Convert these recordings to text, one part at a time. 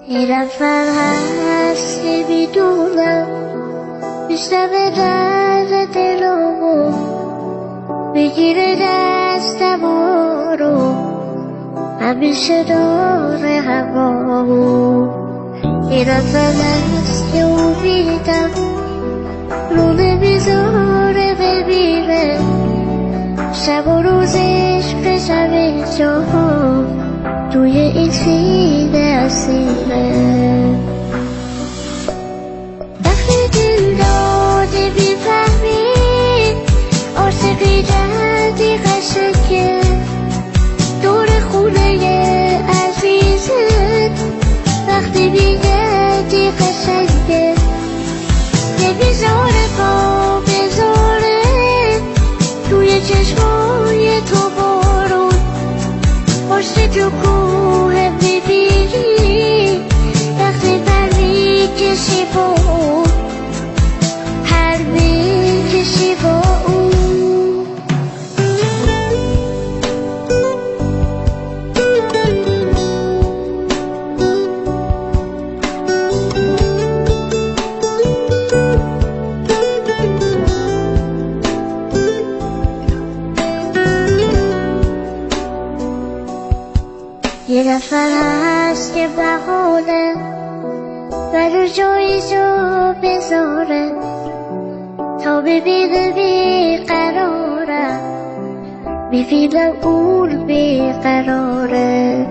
یه نفر هست که میدونم میشنوه درد دلمو، میگیره دستمو رو همیشه داره همامو. یه نفر هست که امیدم رو نمیذاره بمیره، شب و روزش بشم جا توی این سینه اسیره. وقتی دل داده میفهمی عاشقی دردی قشنگه، دور خونه عزیزت وقتی میگردی قشنگه، نمیذاره پا بذاره توی چشمای تو بارون، پشت تو کوه میبینی وقتی پر میکشی با اون، پر میکشی با اون. یه نفر هست که بهانه برای جایی جو بذاره تا ببینه بیقراره، میبینم اون بیقراره.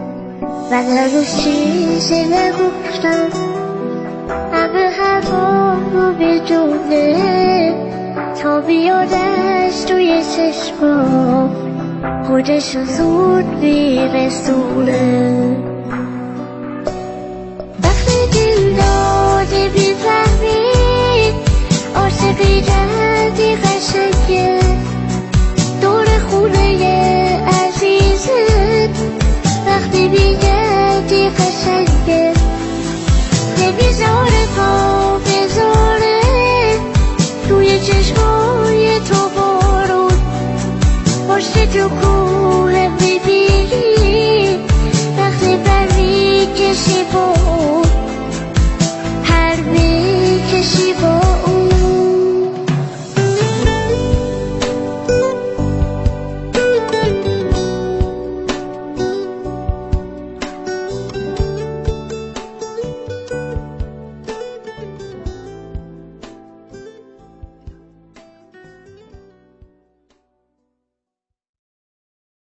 من هنوز چیزی نگفتم، همه حرفامو میدونه تا بیادش توی چشمام خودشو زود میرسونه. وقتی دل داده میفهمی عاشقی دردی قشنگه، دور خونه عزیزت وقتی میگردی قشنگه، نمیذاره پا بذاره توی چشمای تو بارون، پشت تو کوه میبینی وقتی پر میکشی با